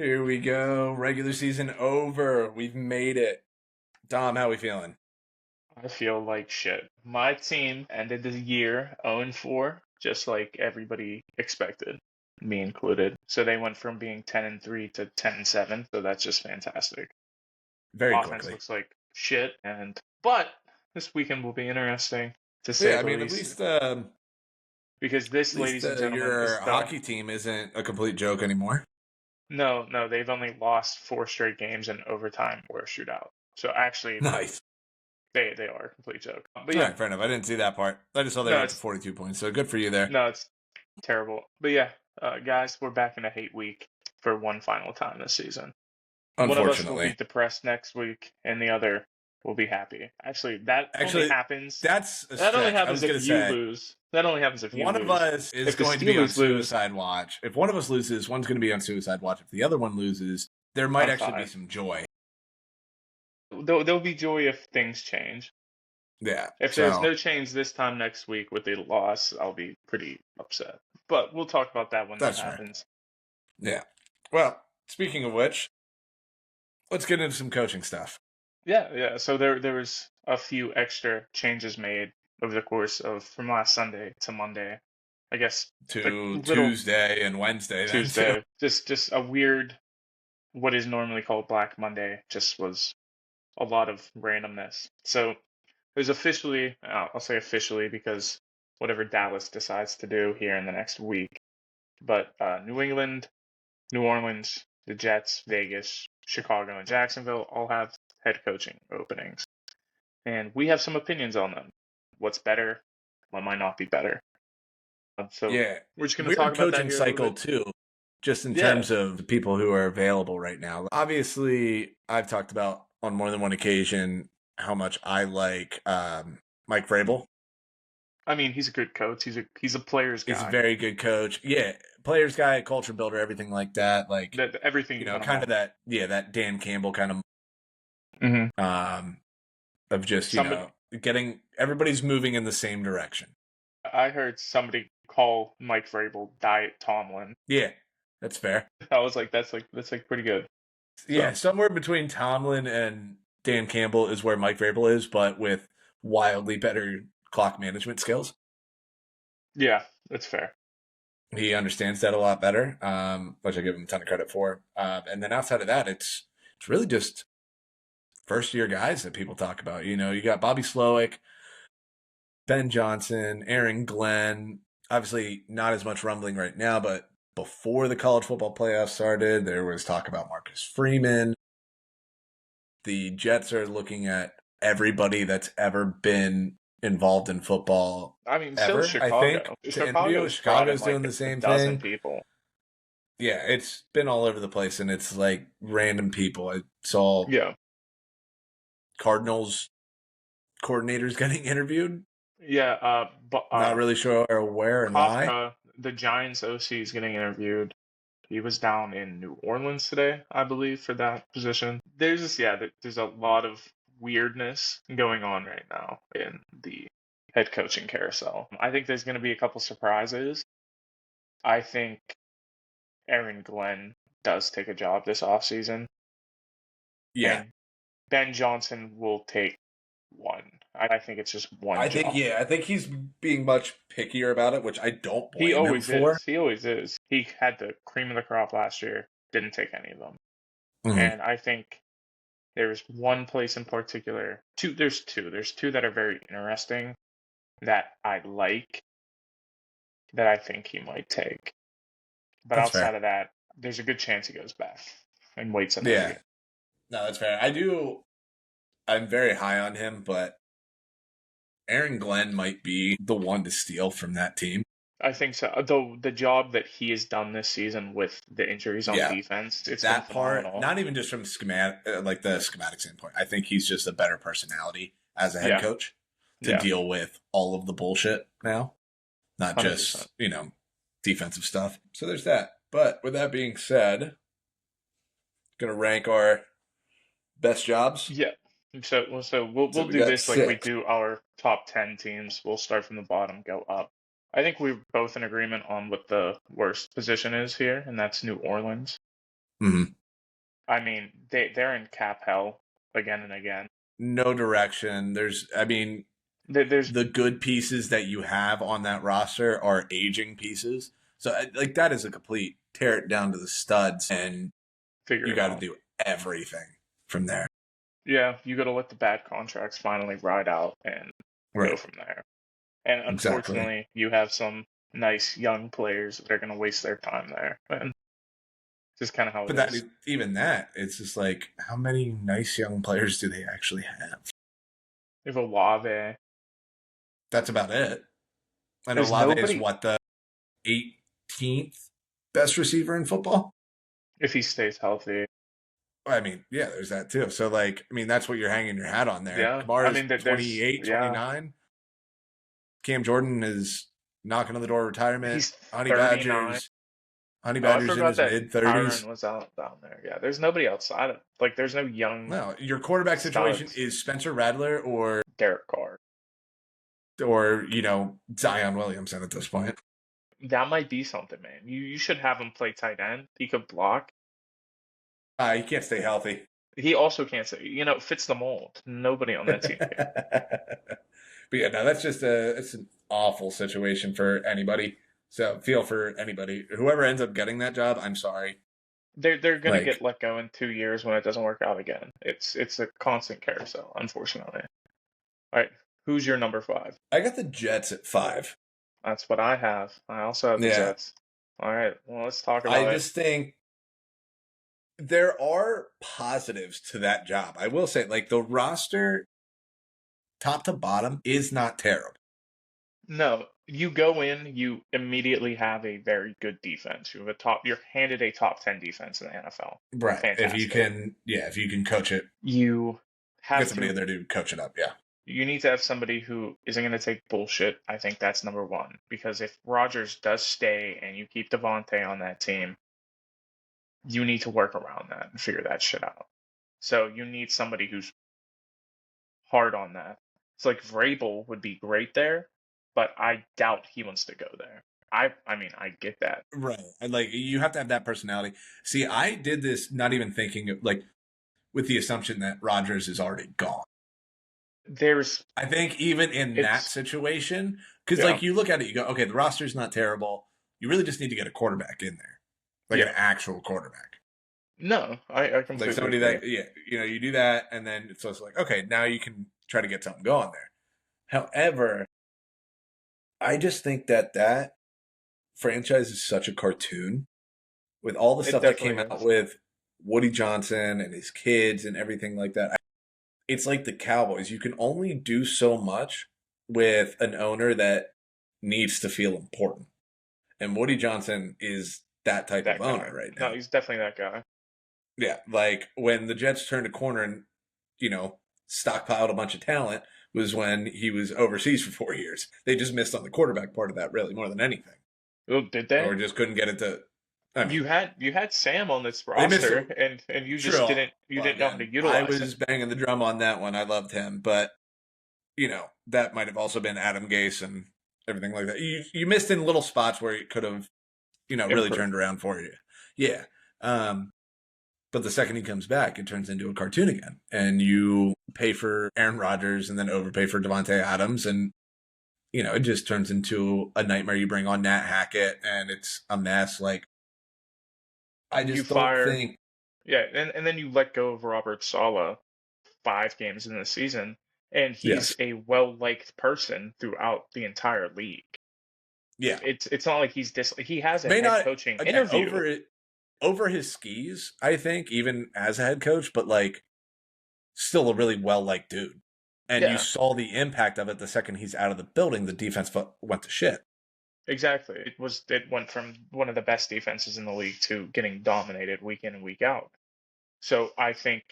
Here we go. Regular season over. We've made it. Dom, how we feeling? I feel like shit. My team ended the year 0-4, just like everybody expected, me included. So they went from being 10-3 to 10-7. So that's just fantastic. Very Offense quickly. looks like shit, but this weekend will be interesting to say Yeah, I the mean, at least. least Because this, ladies and gentlemen, is your the hockey team isn't a complete joke anymore. no, they've only lost four straight games in overtime or a shootout. So actually, Nice. they are a complete joke. But All yeah, right, fair enough. I didn't see that part. I just saw they were no, up to it's 42 points, so good for you there. no, it's terrible. But yeah, guys, we're back in a hate week for one final time this season. One of us will be Unfortunately. depressed next week, and the other will be happy. Actually, that only Actually, happens. that's a That only stretch. I happens was if going to you say lose. That only happens if you one of lose. us is If the going to be on Steelers lose, suicide watch. If one of us loses, one's going to be on suicide watch. If the other one loses, there might I'm actually be fine. some joy. There'll be joy if things change. Yeah. If there's So no change this time next week with a loss, I'll be pretty upset. But we'll talk about that when that that's fair. happens. Yeah. Well, speaking of which, let's get into some coaching stuff. Yeah. So there was a few extra changes made over the course of from last Sunday to Monday. I guess like To little Tuesday and Wednesday then too. Tuesday. Just a weird what is normally called Black Monday just was a lot of randomness. So there's officially I'll say officially because whatever Dallas decides to do here in the next week. But New England, New Orleans, the Jets, Vegas, Chicago, and Jacksonville all have head coaching openings. And we have some opinions on them. What's better? What might not be better? So Yeah. we're just going to talk Weird about that coaching here a little cycle bit. too, just in Yeah. terms of the people who are available right now. Obviously, I've talked about on more than one occasion how much I like Mike Vrabel. I mean, he's a good coach. He's a player's He's a guy. very good coach. Yeah, players guy, culture builder, everything like that. Like, That everything you kind of kind of want. that Dan Campbell kind of Mm-hmm. of just, Somebody, getting everybody's moving in the same direction. I heard somebody call Mike Vrabel Diet Tomlin. Yeah, that's fair. I was like, that's like pretty good. Yeah, So somewhere between Tomlin and Dan Campbell is where Mike Vrabel is, but with wildly better clock management skills. yeah, that's fair. He understands that a lot better, which I give him a ton of credit for. And then outside of that, it's really just first year guys that people talk about. You got Bobby Slowick, Ben Johnson, Aaron Glenn. Obviously, not as much rumbling right now, but before the college football playoffs started, there was talk about Marcus Freeman. The Jets are looking at everybody that's ever been involved in football I mean, so is ever, I think, Chicago. to interview. Chicago's brought in Chicago's doing like the a same dozen thing. people. Yeah, it's been all over the place, and it's like random people. I saw Yeah, Cardinals coordinators getting interviewed. yeah. But Not really sure where and why. Kafka, the Giants OC, is getting interviewed. He was down in New Orleans today, I believe, for that position. There's just there's a lot of weirdness going on right now in the head coaching carousel. I think there's going to be a couple surprises. I think Aaron Glenn does take a job this offseason, Yeah, and Ben Johnson will take one. I think it's just one I think job. I think he's being much pickier about it, which I don't He blame him always for. is. He always is. He had the cream of the crop last year, didn't take any of them. Mhm. And I think there's one place in particular, there's two. There's two that are very interesting that I like that I think he might take. But That's outside fair. of that, there's a good chance he goes back and waits another Yeah, year. no, that's fair. I'm very high on him, but Aaron Glenn might be the one to steal from that team. I think so. Though the job that he has done this season with the injuries on Yeah, defense, it's been that part, phenomenal. not even just from like the schematic standpoint. I think he's just a better personality as a head Yeah, coach to yeah, deal with all of the bullshit now, not 100%. just, defensive stuff. So there's that. But with that being said, gonna rank our best jobs. Yeah. So So we'll we do got this like we 6. do our top 10 teams. We'll start from the bottom, go up. I think we're both in agreement on what the worst position is here, and that's New Orleans. Mhm. I mean, they're in cap hell again and again. No direction. I mean, There's the good pieces that you have on that roster are aging pieces. So, like, that is a complete tear it down to the studs, and figure you it got to out. do everything from there. Yeah, you got to let the bad contracts finally ride out and go Right. from there. And Exactly. unfortunately, you have some nice young players that are going to waste their time there. And just kind of how it But that, is. even that, it's just like, how many nice young players do they actually have? You have Olave. That's about it. I know There's Olave is nobody, what, the 18th best receiver in football? if he stays healthy. I mean, yeah, there's that too. So, like, I mean, that's what you're hanging your hat on there. Yeah. I Kamara's mean, that there's, 28, yeah, 29. Cam Jordan is knocking on the door of retirement. he's Honey 39. Badger's Honey Oh, I Badger's in forgot his that mid Tyron 30s. was out down there. Yeah, there's nobody outside of, like, there's no young No, your quarterback situation studs. is Spencer Rattler Derek Carr. or Zion Williamson at this point. That might be something, man. You should have him play tight end. He could block. He can't stay healthy. He also can't say, fits the mold. Nobody on that team can. But yeah, no, it's an awful situation for anybody. So feel for anybody. Whoever ends up getting that job, I'm sorry. They're gonna get Like, let go in 2 years when it doesn't work out again. It's a constant carousel, unfortunately. All right, who's your number five? I got the Jets at 5. That's what I have. I also have the Yeah. Jets. All right, well, let's talk I about it. just think there are positives to that job. I will say, like, the roster, top to bottom, is not terrible. No, you go in, you immediately have a very good defense. You're handed a top 10 defense in the NFL. Right. Fantastic. If you can coach it, You get have somebody in to there to coach it up. Yeah. you need to have somebody who isn't going to take bullshit. I think that's number one. Because if Rodgers does stay and you keep Devontae on that team, you need to work around that and figure that shit out. So you need somebody who's hard on that. It's like Vrabel would be great there, but I doubt he wants to go there. I mean, I get that. Right. And, like, you have to have that personality. See, I did this not even thinking of, like, with the assumption that Rodgers is already gone. There's I think even in that it's situation, because, yeah. like, you look at it, you go, okay, the roster's not terrible. You really just need to get a quarterback in there, like Yeah. an actual quarterback. No, I Like completely somebody agree. that, yeah, you do that, and then so it's like, okay, now you can try to get something going there. However, I just think that franchise is such a cartoon with all the It stuff that came definitely out is. with Woody Johnson and his kids and everything like that. It's like the Cowboys. You can only do so much with an owner that needs to feel important. And Woody Johnson is that type of That guy. owner right No, now. he's definitely that guy. Yeah, like when the Jets turned a corner and stockpiled a bunch of talent was when he was overseas for 4 years. They just missed on the quarterback part of that, really, more than anything, Oh, did or they? just couldn't get it to. I mean, You had Sam on this they missed. roster, and you just True. didn't know how to Again, I utilize was him. banging the drum on that one. I loved him, but that might have also been Adam Gase and everything like that. You missed in little spots where it could have really Improve. turned around for you. Yeah. But the second he comes back, it turns into a cartoon again. And you pay for Aaron Rodgers and then overpay for Devontae Adams. And, it just turns into a nightmare. You bring on Nat Hackett and it's a mess. Like, I You just don't fire, think. yeah, and then you let go of Robert Saleh 5 games in the season, and he's Yes. a well-liked person throughout the entire league. Yeah. It's not like he has a May head not, coaching again, interview. over his skis, I think, even as a head coach, but like still a really well liked dude. And you Yeah, saw the impact of it the second he's out of the building. The defense went to shit. exactly. It went from one of the best defenses in the league to getting dominated week in and week out. So I think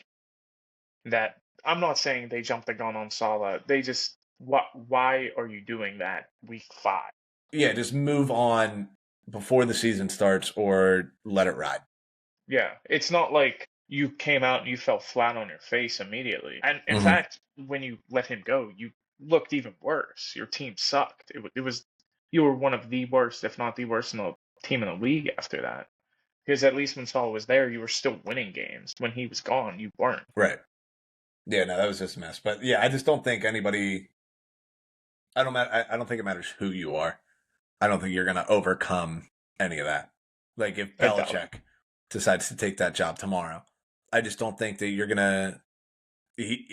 that I'm not saying they jumped the gun on Salah. They just why are you doing that week 5? Yeah, just move on before the season starts or let it ride. Yeah, it's not like you came out and you fell flat on your face immediately. And in Mm-hmm. fact, when you let him go, you looked even worse. Your team sucked. It was you were one of the worst, if not the worst, in the team in the league after that. Because at least when Saul was there, you were still winning games. When he was gone, you weren't. Right. Yeah, no, that was just a mess. But yeah, I just don't think anybody. I don't think it matters who you are. I don't think you're going to overcome any of that. Like if I doubt it. Belichick decides to take that job tomorrow, I just don't think that you're going to.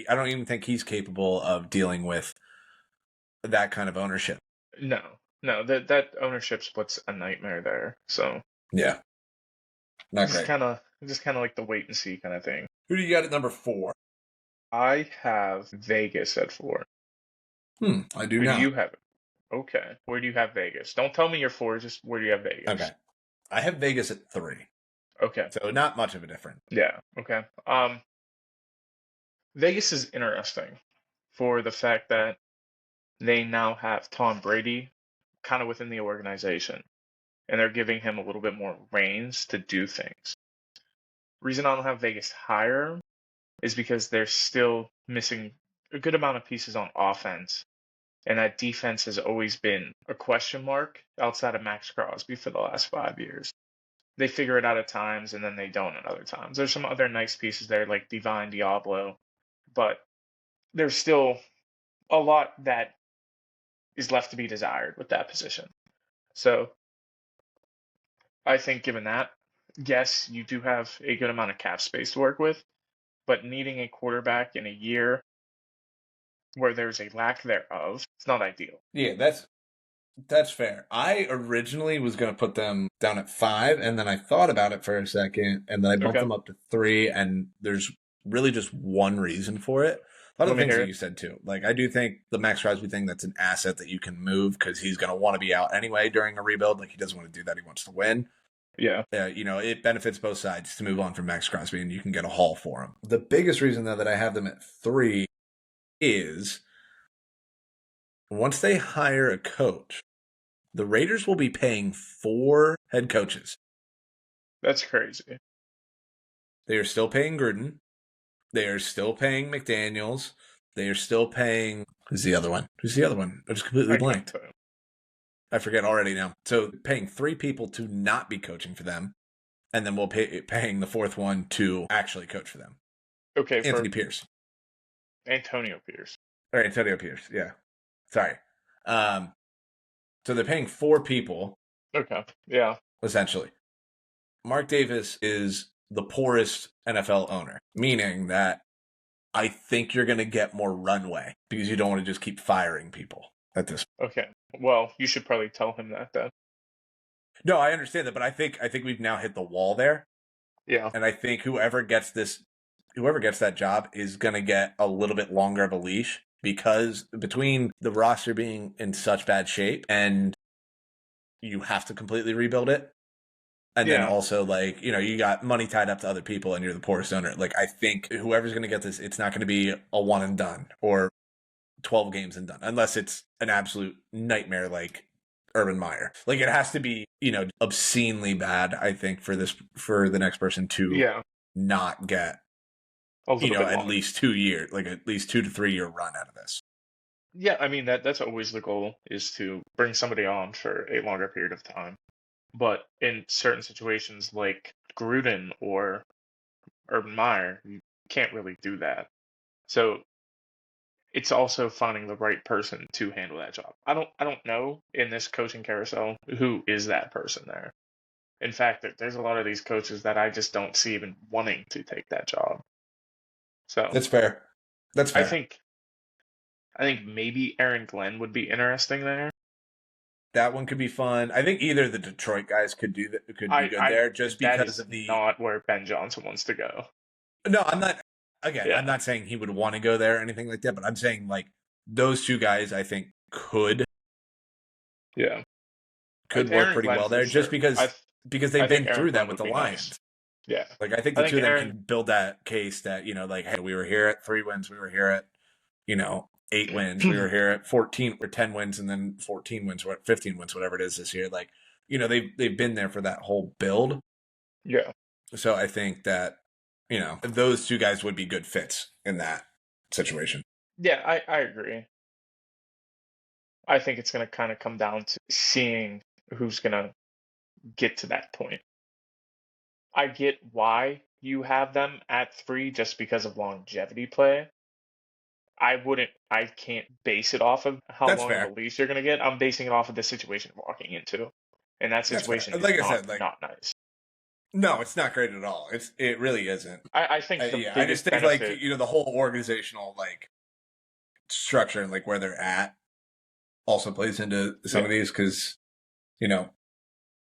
I don't even think he's capable of dealing with that kind of ownership. No, no, that ownership split's a nightmare there. So Yeah, not great. just kind of like the wait and see kind of thing. Who do you got at number 4? I have Vegas at 4. I do Who do not. you have? Okay, where do you have Vegas? Don't tell me you're 4. Just where do you have Okay, Vegas? I have Vegas at 3, Okay, so not much of a difference. yeah, okay. Vegas is interesting for the fact that they now have Tom Brady kind of within the organization, and they're giving him a little bit more reins to do things. Reason I don't have Vegas higher is because they're still missing a good amount of pieces on offense, and that defense has always been a question mark outside of Max Crosby for the last 5 years. They figure it out at times, and then they don't at other times. There's some other nice pieces there, like Divine Diablo, but there's still a lot that is left to be desired with that position. So I think given that, yes, you do have a good amount of cap space to work with, but needing a quarterback in a year where there's a lack thereof, it's not ideal. Yeah, that's fair. I originally was going to put them down at 5, and then I thought about it for a second, and then I bumped Okay, them up to 3, and there's really just one reason for it. A lot let of the me things hear that it. you said too. Like I do think the Max Crosby thing, that's an asset that you can move because he's going to want to be out anyway during a rebuild. Like he doesn't want to do that; he wants to win. Yeah, It benefits both sides to move on from Max Crosby, and you can get a haul for him. The biggest reason though that I have them at 3 is once they hire a coach, the Raiders will be paying 4 head coaches. that's crazy. They are still paying Gruden. They are still paying McDaniels. They are still paying. Who's the other one? Who's the other one? I just completely I couldn't blanked. tell you. I forget already now. So paying 3 people to not be coaching for them, and then we'll paying the 4th one to actually coach for them. Okay, Anthony for Pierce. Antonio Pierce. Or Antonio Pierce. Yeah. Sorry. Um, so they're paying 4 people, Okay, yeah, essentially. Mark Davis is the poorest NFL owner, meaning that I think you're going to get more runway because you don't want to just keep firing people at this. okay. Well, you should probably tell him that then. No, I understand that, but I think we've now hit the wall there, Yeah, and I think whoever gets that job is going to get a little bit longer of a leash because between the roster being in such bad shape and you have to completely rebuild it. And then yeah, also, like, you got money tied up to other people and you're the poorest owner. Like, I think whoever's going to get this, it's not going to be a one and done or 12 games and done, unless it's an absolute nightmare like Urban Meyer. Like, it has to be, obscenely bad, I think, for the next person to yeah. not get, A little bit at long. least 2 years, like at least 2 to 3 year run out of this. Yeah, I mean that's always the goal is to bring somebody on for a longer period of time. But in certain situations like Gruden or Urban Meyer, you can't really do that. So it's also finding the right person to handle that job. I don't know in this coaching carousel who is that person there. In fact, there's a lot of these coaches that I just don't see even wanting to take that job. So That's fair. That's I fair. think I think maybe Aaron Glenn would be interesting there. That one could be fun. I think either the Detroit guys could be good I there just that because is of the. not where Ben Johnson wants to go. No, I'm not. Again, I'm Yeah, not saying he would want to go there or anything like that, but I'm saying like those 2 guys I think yeah. could work Aaron pretty Glenn well for there just sure. because I they've think been Aaron through that Glenn with would the be nice. Lions. Yeah, Like I think I the 2 think of them Aaron. can build that case that, like, hey, we were here at 3 wins, we were here at, 8 wins, we were here at 14 or 10 wins and then 14 wins, 15 wins, whatever it is this year. Like, they've been there for that whole build. Yeah, So I think that, those 2 guys would be good fits in that situation. yeah, I agree. I think it's going to kind of come down to seeing who's going to get to that point. I get why you have them at 3 just because of longevity play. I can't base it off of how That's long of a fair. leash you're going to get. I'm basing it off of the situation you're walking into. And that That's fair. situation is Like I said, like not nice. no, it's not great at all. It really isn't. I think the Yeah, I just biggest think like benefit, the whole organizational like structure and like where they're at also plays into some yeah, of these because you know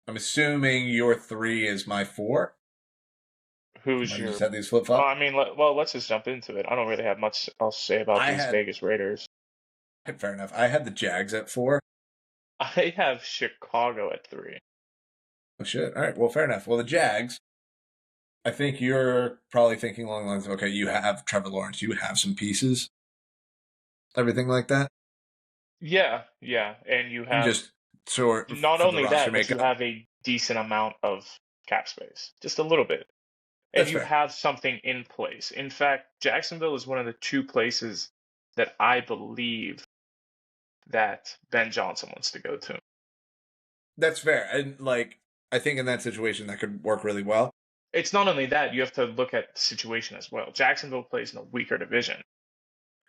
I'm assuming your 3 is my 4. I who's might have just your. had these flip Oh, flop. I mean, well, let's just jump into it. I don't really have much else to say about I these had Vegas Raiders. fair enough. I had the Jags at 4. I have Chicago at 3. Oh shit! All right, well, fair enough. Well, the Jags. I think you're probably thinking along the lines of okay, you have Trevor Lawrence, you have some pieces, everything like that, Yeah, yeah, and you and have just sort not for the only roster that, but you makeup. have a decent amount of cap space, just a little bit, and That's you fair. have something in place. In fact, Jacksonville is one of the 2 places that I believe that Ben Johnson wants to go to. That's fair. And like I think in that situation that could work really well. It's not only that, you have to look at the situation as well. Jacksonville plays in a weaker division.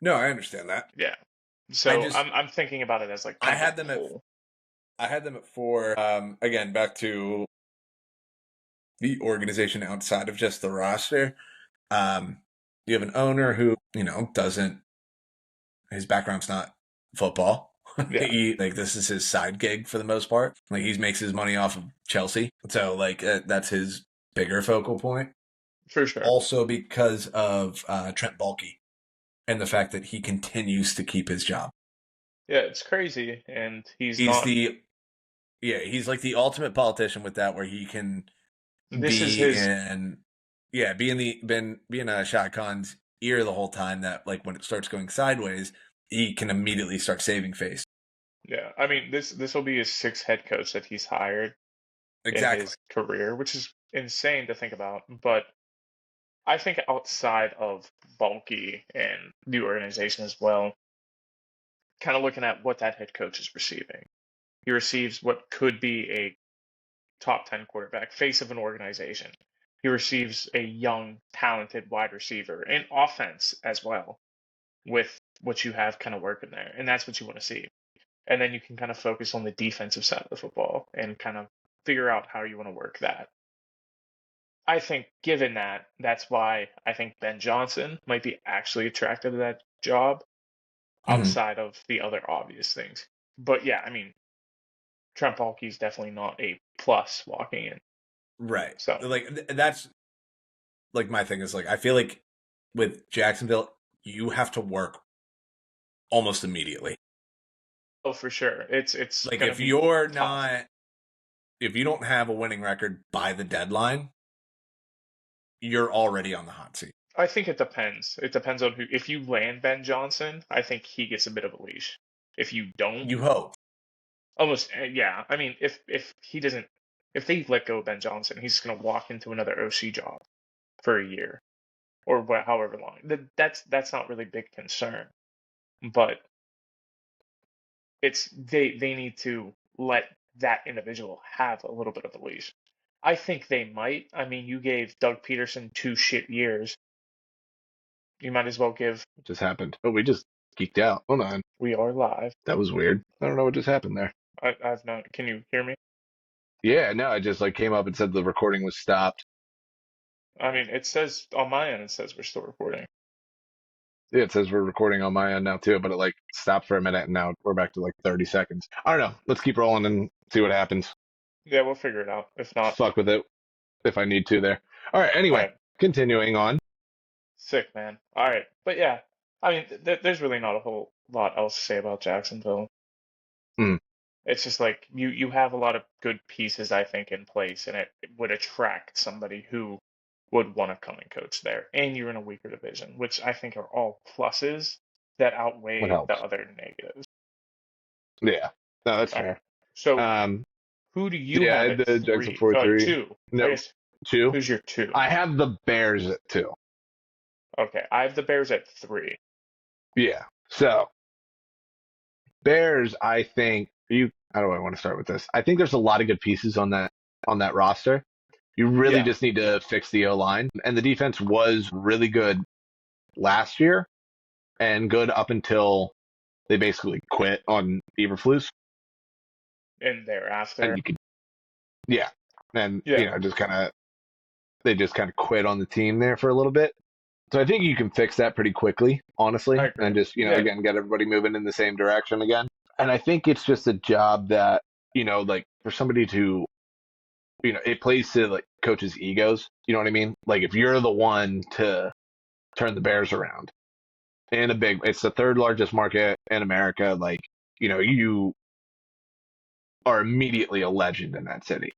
No, I understand that. Yeah. I So just I'm thinking about it as like I kind of had a them at pull. 4. Again, back to the organization outside of just the roster. Um, you have an owner who doesn't. His background's not football. Yeah, Like this is his side gig for the most part. Like he makes his money off of Chelsea, so like that's his bigger focal point. for sure. Also because of Trent Baalke and the fact that he continues to keep his job. Yeah, it's crazy, and he's He's not. the he's like the ultimate politician with that, where he can This is be his. in be in Shad Khan's ear the whole time. That like when it starts going sideways, he can immediately start saving face. Yeah, I mean this will be his 6th head coach that he's hired in Exactly. his career, which is insane to think about. But I think outside of Bulky and the organization as well, kind of looking at what that head coach is receiving. He receives what could be a top 10 quarterback, face of an organization. He receives a young, talented wide receiver and offense as well with what you have kind of working there. And that's what you want to see. And then you can kind of focus on the defensive side of the football and kind of figure out how you want to work that. I think, given that, that's why I think Ben Johnson might be actually attracted to that job Mhm. outside of the other obvious things. But yeah, I mean, Trent Baalke is definitely not a plus walking in. Right. So, Like that's like my thing is like I feel like with Jacksonville, you have to work almost immediately. oh, for sure, it's Like gonna if be you're tough. not if you don't have a winning record by the deadline, you're already on the hot seat. I think it depends. It depends on who. If you land Ben Johnson, I think he gets a bit of a leash. If you don't, You hope. almost yeah. I mean, if he doesn't, if they let go of Ben Johnson, he's gonna walk into another OC job for a year or however long. That's not really big concern, but it's they need to let that individual have a little bit of a leash. I think they might. I mean, you gave Doug Peterson 2 shit years. You might as well give. What just happened? Oh, we just geeked out. Hold on. We are live. That was weird. I don't know what just happened there. I've not. Can you hear me? Yeah, no, I just like came up and said the recording was stopped. I mean, it says on my end, it says we're still recording. Yeah, it says we're recording on my end now too, but it like stopped for a minute and now we're back to like 30 seconds. I don't know. Let's keep rolling and see what happens. Yeah, we'll figure it out. If not, Fuck with it if I need to there. All right, all anyway, right. continuing on. Sick, man. All right. But yeah, I mean, there's really not a whole lot else to say about Jacksonville. Mm, It's just like you have a lot of good pieces, I think, in place, and it would attract somebody who would want to come and coach there. And you're in a weaker division, which I think are all pluses that what outweigh the helps? other negatives. Yeah, no, that's All right. fair. So Um, who do you yeah, I have had at the Jackson 3? 4-3. 2. I No, guess 2. who's your 2? I have the Bears at 2. Okay, I have the Bears at 3. Yeah. So Bears, I think you. How do I want to start with this? I think there's a lot of good pieces on that roster. You really Yeah. just need to fix the O-line. And the defense was really good last year and good up until they basically quit on Eberflus. And thereafter, And you could, yeah. And, yeah, they just kind of quit on the team there for a little bit. So I think you can fix that pretty quickly, honestly, I agree. and just, Yeah. again, get everybody moving in the same direction again. And I think it's just a job that, like for somebody to, it plays to like coaches' egos. You know what I mean? Like if you're the one to turn the Bears around it's the third largest market in America. Like, you are immediately a legend in that city.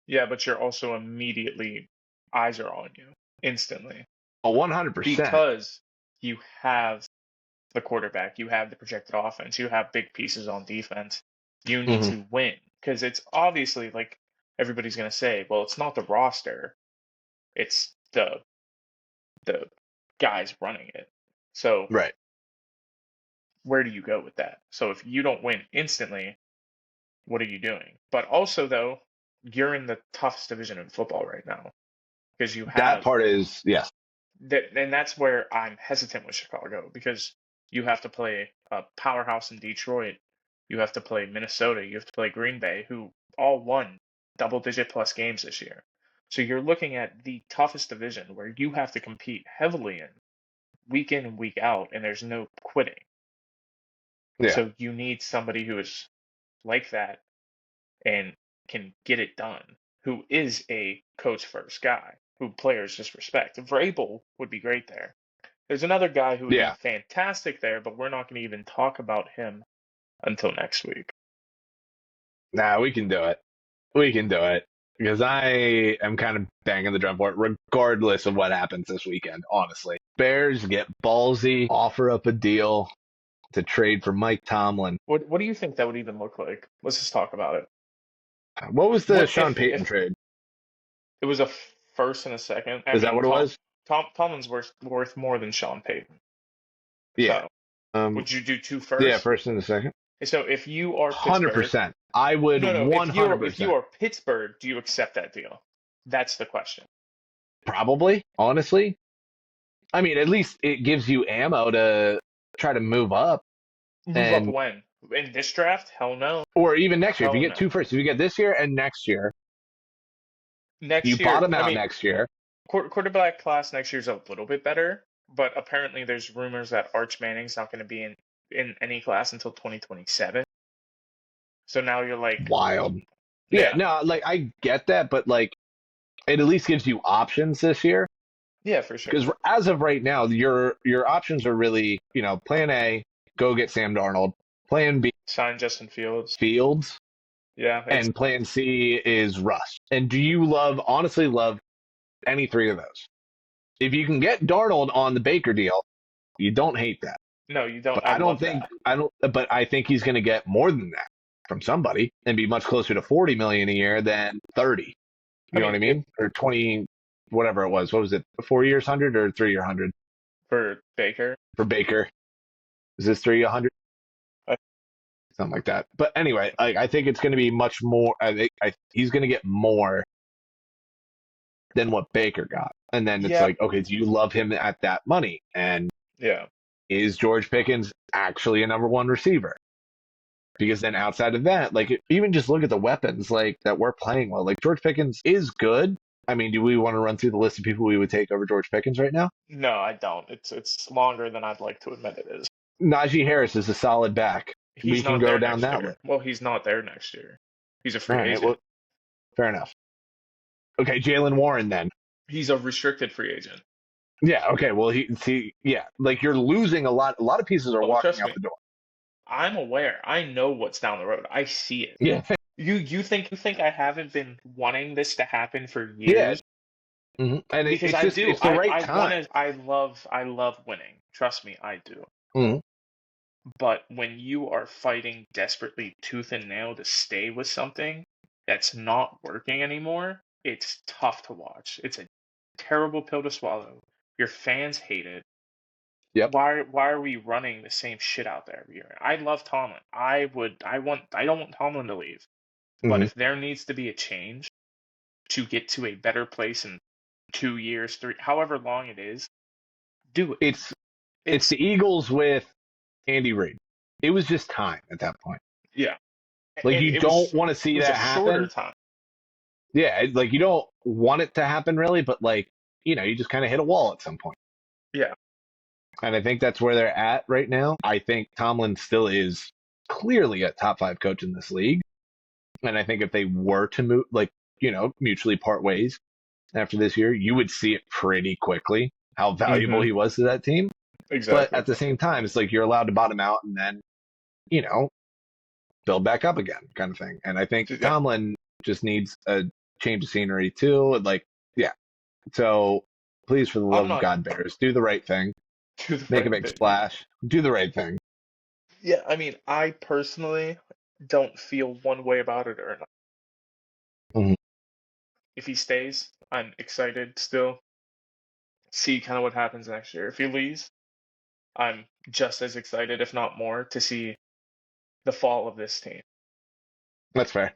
Yeah, but you're also immediately eyes are on you instantly 100%. because you have the quarterback, you have the projected offense, you have big pieces on defense. You need Mhm. to win because it's obviously like everybody's going to say, well, it's not the roster, it's the guys running it. So Right. where do you go with that? So if you don't win instantly, what are you doing? But also though, you're in the toughest division in football right now because you That have part is, yes. that, and that's where I'm hesitant with Chicago because you have to play a powerhouse in Detroit, you have to play Minnesota, you have to play Green Bay, who all won double-digit plus games this year. So you're looking at the toughest division where you have to compete heavily in and week out, and there's no quitting. Yeah. So you need somebody who is like that and can get it done, who is a coach first guy, who players just respect. Vrabel would be great there. There's another guy who would be Yeah. fantastic there, but we're not going to even talk about him until next week. Nah, we can do it. We can do it. Because I am kind of banging the drum for it, regardless of what happens this weekend, honestly. Bears get ballsy, offer up a deal to trade for Mike Tomlin. What do you think that would even look like? Let's just talk about it. What was the What Sean Payton if trade? it was a first and a second? I Is that mean, what it was? Tomlin's worth more than Sean Payton. Yeah. So would you do two Yeah, first? first and a second. So if you are Pittsburgh, 100%. I would no, 100%. if you are Pittsburgh, do you accept that deal? That's the question. Probably, honestly. I mean, at least it gives you ammo to try to move up. Move up when? In this draft? Hell no. Or even next year. If you Hell get no. two first, if you get this year and next year, Next you year, bottom I out mean, next year. quarterback class next year is a little bit better, but apparently there's rumors that Arch Manning's not going to be in any class until 2027. So now you're like, Wild. Yeah, no, like I get that, but like it at least gives you options this year. Yeah, for sure. Because as of right now, your options are really, plan A, go get Sam Darnold. Plan B, Sign Justin Fields. Fields. Yeah, And plan C is Russ. And do you honestly love any three of those? If you can get Darnold on the Baker deal, you don't hate that. no, you don't. But That. I think he's going to get more than that from somebody and be much closer to 40 million a year than 30. You know what I mean? Or 20, whatever it was. What was it? 4 years 100 or 3 year 100 For Baker. for Baker? Is this 3 100? Something like that. But anyway, I think it's going to be much more. He's going to get more than what Baker got. And then it's like, okay, do you love him at that money? And yeah, is George Pickens actually a number one receiver? Because then outside of that, like even just look at the weapons like that we're playing well. Like George Pickens is good. I mean, do we want to run through the list of people we would take over George Pickens right now? No, I don't. It's longer than I'd like to admit it is. Najee Harris is a solid back. We can go down that list. Well, he's not there next year. He's a free agent. Well, fair enough. Okay, Jaylen Warren then. He's a restricted free agent. Yeah. Okay. Well, like you're losing a lot. A lot of pieces are walking out the door. I'm aware. I know what's down the road. I see it. Yeah. You think I haven't been wanting this to happen for years? Yeah. Mm-hmm. And because it's it's the right time. I love winning. Trust me, I do. Mm-hmm. But when you are fighting desperately tooth and nail to stay with something that's not working anymore, it's tough to watch. It's a terrible pill to swallow. Your fans hate it. Yep. Why are we running the same shit out there every year? I love Tomlin. I don't want Tomlin to leave. But if there needs to be a change, to get to a better place in 2 years, 3, however long it is, do it. It's the Eagles with Andy Reid. It was just time at that point. Yeah. Like, And you it don't want to it see was that a shorter happen. time. Yeah, like, you don't want it to happen really, but, like, you know, you just kind of hit a wall at some point. Yeah. And I think that's where they're at right now. I think Tomlin still is clearly a top 5 coach in this league. And I think if they were to move, like, you know, mutually part ways after this year, you would see it pretty quickly how valuable Mhm. he was to that team. Exactly. But at the same time, it's like you're allowed to bottom out and then, you know, build back up again, kind of thing. And I think Yeah. Tomlin just needs a change of scenery too. Like, yeah. So please, for the love of God, Bears, do the right thing. Do the Make a right big thing. splash. Do the right thing. Yeah, I mean, I personally don't feel one way about it or not. Mhm. If he stays, I'm excited still. See kind of what happens next year. If he leaves, I'm just as excited, if not more, to see the fall of this team. That's fair.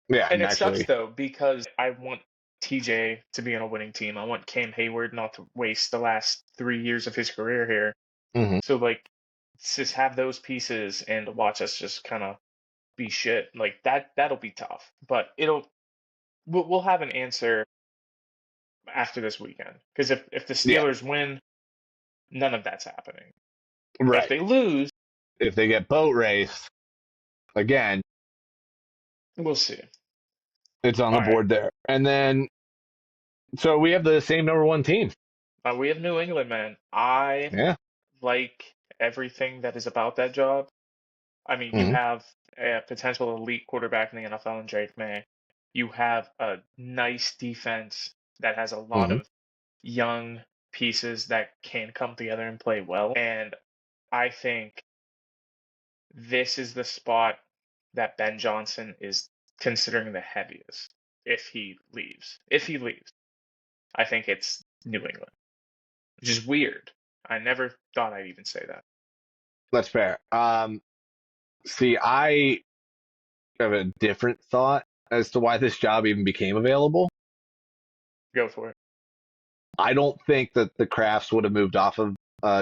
Yeah, And it sucks naturally. though, because I want TJ to be on a winning team. I want Cam Hayward not to waste the last 3 years of his career here. Mhm. So like, just have those pieces and watch us just kind of be shit. Like that'll be tough, but we'll have an answer after this weekend. Because if the Yeah. Steelers win, none of that's happening. But if Right. they lose, If they get boat raced again, we'll see. it's on the All right. board there. And then, so we have the same number 1 team. We have New England, man. I Yeah. like everything that is about that job. I mean, you Mhm. have a potential elite quarterback in the NFL in Drake May. You have a nice defense that has a lot Mhm. of young pieces that can come together and play well. And I think this is the spot that Ben Johnson is considering the heaviest if he leaves. If he leaves, I think it's New England, which is weird. I never thought I'd even say that. That's fair. See, I have a different thought as to why this job even became available. Go for it. I don't think that the Crafts would have moved off of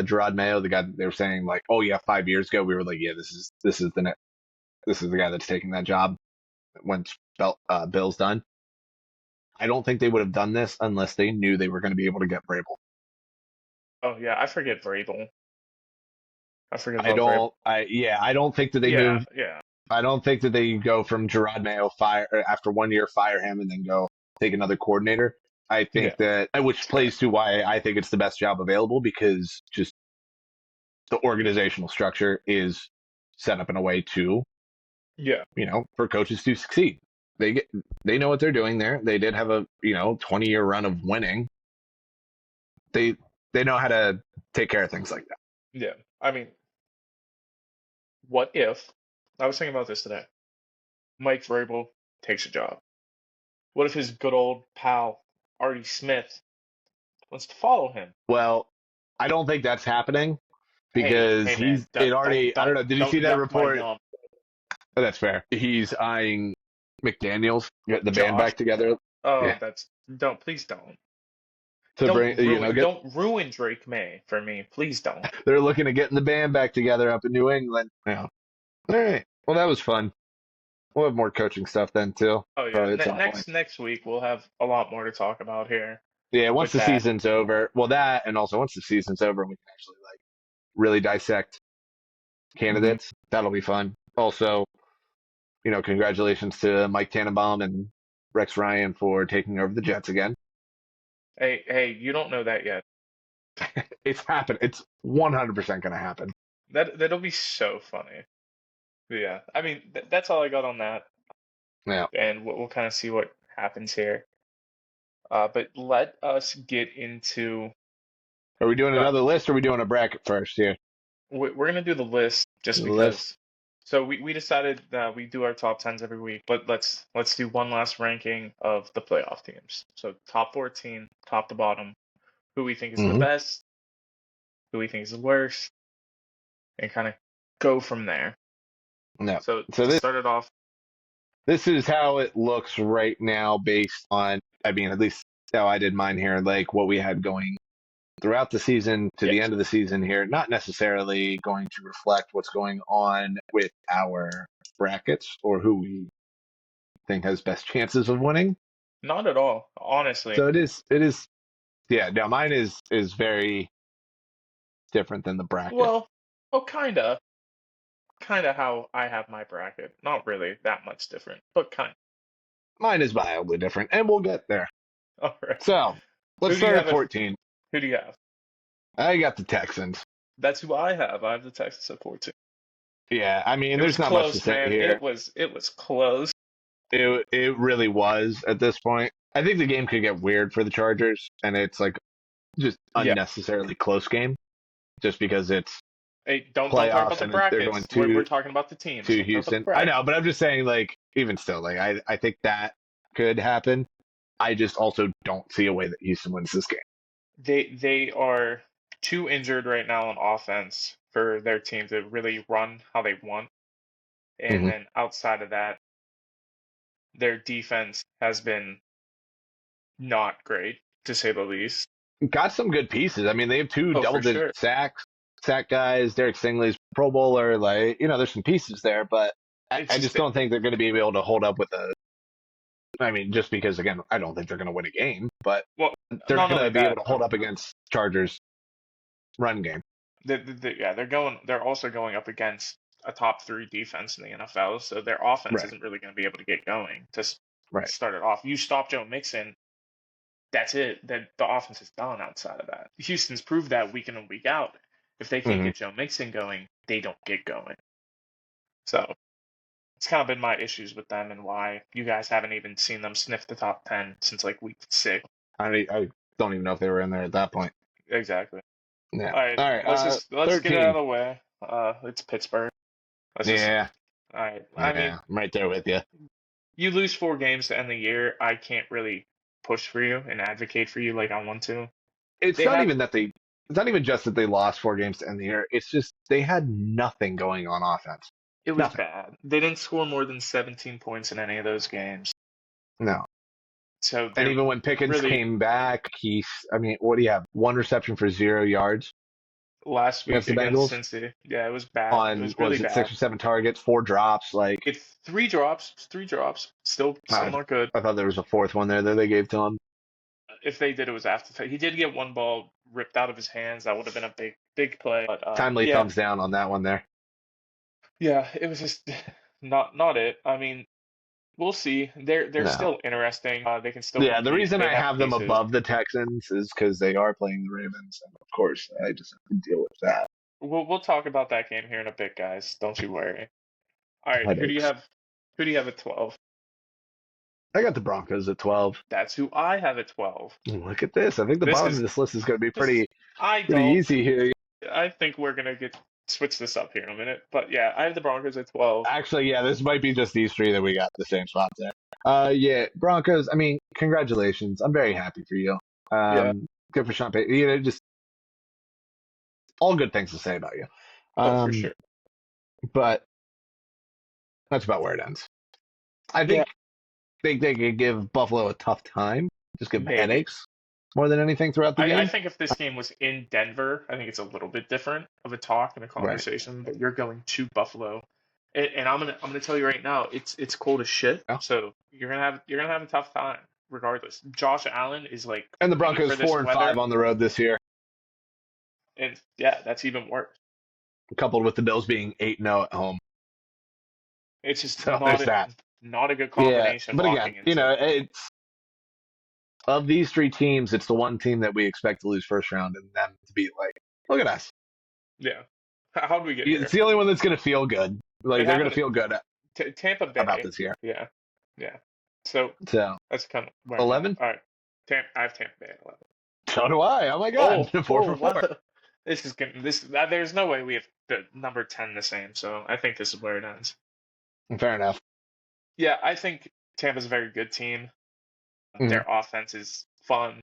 Gerard Mayo, the guy that they were saying like, oh yeah, 5 years ago we were like, yeah, this is the guy that's taking that job once Bill's done. I don't think they would have done this unless they knew they were going to be able to get Vrabel. Oh yeah, I forget Vrabel. I forget I about Vrabel. don't. I don't think that they Yeah, move. yeah. I don't think that they go from Gerard Mayo fire after 1 year, fire him, and then go take another coordinator. I Yeah. think that, which plays to why I think it's the best job available, because just the organizational structure is set up in a way to, Yeah. you know, for coaches to succeed. They know what they're doing there. They did have a, 20-year run of winning. They know how to take care of things like that. Yeah. I mean, what if, I was thinking about this today, Mike Vrabel takes a job. What if his good old pal, Artie Smith, wants to follow him? Well, I don't think that's happening because Hey man, it already, I don't know. Did you see that yuck my report? yum. Oh, that's fair. He's eyeing McDaniels, get the band Josh. back together. Oh, Yeah. please don't. To bring, Don't ruin Drake May for me. Please don't. they're looking at getting the band back together up in New England. Yeah. All right. Well, that was fun. We'll have more coaching stuff then too. Oh yeah. Probably at some point. Next week we'll have a lot more to talk about here. Yeah, once with the that. season's over. Well, that, and also once the season's over, we can actually like really dissect candidates. That'll be fun. Also, congratulations to Mike Tannenbaum and Rex Ryan for taking over the Jets again. Hey, you don't know that yet. It's happened. It's 100% going to happen. That'll be so funny. Yeah, I mean that's all I got on that. Yeah. And we'll kind of see what happens here. But let us get into. Are we doing another list, or are we doing a bracket first here? We're gonna do the list just The because. list. So we decided that we do our top 10s every week, but let's do one last ranking of the playoff teams. So top 14, top to bottom, who we think is the best, who we think is the worst, and kind of go from there. No. So So to this start it off, This is how it looks right now based on, I mean, at least how I did mine here, like what we had going throughout the season to the Yes. end of the season here, not necessarily going to reflect what's going on with our brackets or who we think has best chances of winning. Not at all, honestly. So yeah, now mine is very different than the bracket. Well, kinda how I have my bracket. Not really that much different, but kind. Mine is mildly different, and we'll get there. All right. So let's Who do you start have at 14. Who do you have? I got the Texans. That's who I have. I have the Texans at 14. Yeah, I mean, It was there's not much to close, say man. here. It was close. It really was at this point. I think the game could get weird for the Chargers, and it's like just Yeah. unnecessarily close game, just because it's Hey, don't talk playoffs about the and they're going brackets. to We're talking about the teams. to Don't talk about the Houston. I brackets. know, but I'm just saying, like, even still, like, I think that could happen. I just also don't see a way that Houston wins this game. They are too injured right now on offense for their team to really run how they want. And Mhm. then outside of that, their defense has been not great, to say the least. Got some good pieces. I mean, they have two Oh, for double-digit sure. sack guys. Derek Stingley's Pro Bowler. Like, there's some pieces there, but I It's just don't think they're going to be able to hold up with I mean, just because, again, I don't think they're going to win a game, but well, they're not going only to be that, able to hold up against Chargers run game. yeah, they're also going up against a top 3 defense in the NFL, so their offense Right. isn't really going to be able to get going to Right. start it off. You stop Joe Mixon, that's it. The offense is done outside of that. Houston's proved that week in and week out. If they can't Mhm. get Joe Mixon going, they don't get going. So it's kind of been my issues with them and why you guys haven't even seen them sniff the top 10 since like week 6. I don't even know if they were in there at that point. Exactly. Yeah. All right. All right. Let's get it 13. out of the way. It's Pittsburgh. Yeah. All right. Yeah, I mean, I'm right there with you. you lose 4 games to end the year. I can't really push for you and advocate for you like I want to. It's They not have- even that it's not even just that they lost 4 games to end the year. It's just they had nothing going on offense. It was Nothing. bad. They didn't score more than 17 points in any of those games. No. So And they're even when Pickens really- came back, I mean, what do you have? 1 reception for 0 yards last week against the against Bengals? Cincy. Yeah, it was bad. On It was really bad. 6 or 7 targets, 4 drops. Like, It's 3 drops. Still not good. I thought there was a 4th one there that they gave to him. If they did, it was after. He did get one ball ripped out of his hands. That would have been a big play. But Timely yeah, thumbs down on that one there. yeah, it was just not it. I mean, we'll see. They're No. still interesting. They can still. Yeah, the compete. reason They I have them pieces. above the Texans is because they are playing the Ravens, and of course, I just have to deal with that. We'll talk about that game here in a bit, guys. Don't you worry. All right, who do you Headaches. have? Who do you have at 12? I got the Broncos at 12. That's who I have at 12. Look at this. I think the This bottom is- of this list is going to be pretty I pretty don't. easy here. I think we're gonna switch this up here in a minute. But yeah, I have the Broncos at 12. Actually, yeah, this might be just these 3 that we got the same spot there. Yeah, Broncos. I mean, congratulations. I'm very happy for you. Yeah. Good for Sean Payton. Just all good things to say about you. Oh, for sure. But that's about where it ends. I think they could give Buffalo a tough time. Just give them Maybe. headaches more than anything throughout the game. I think if this game was in Denver, I think it's a little bit different of a talk and a conversation. But you're going to Buffalo, and I'm gonna tell you right now, it's cold as shit. Yeah. So you're gonna have a tough time regardless. Josh Allen is like, And the ready Broncos for this 4 and weather. 5 on the road this year, and yeah, that's even worse. coupled with the Bills being 8-0 at home. It's just So there's that. not a good combination. But walking again, into. it's of these 3 teams, it's the one team that we expect to lose first round, and them to be like, look at us. Yeah. How do we get here? It's the only one that's going to feel good. Like, It they're going happened- to feel good Tampa Bay. about this year. Yeah. So So that's kind of where 11? All right. I have Tampa Bay at 11. so do I. Oh my God, 4 for 4. what? This is gonna there's no way we have the number 10 the same, so I think this is where it ends. Fair enough. Yeah, I think Tampa's a very good team. Mhm. Their offense is fun.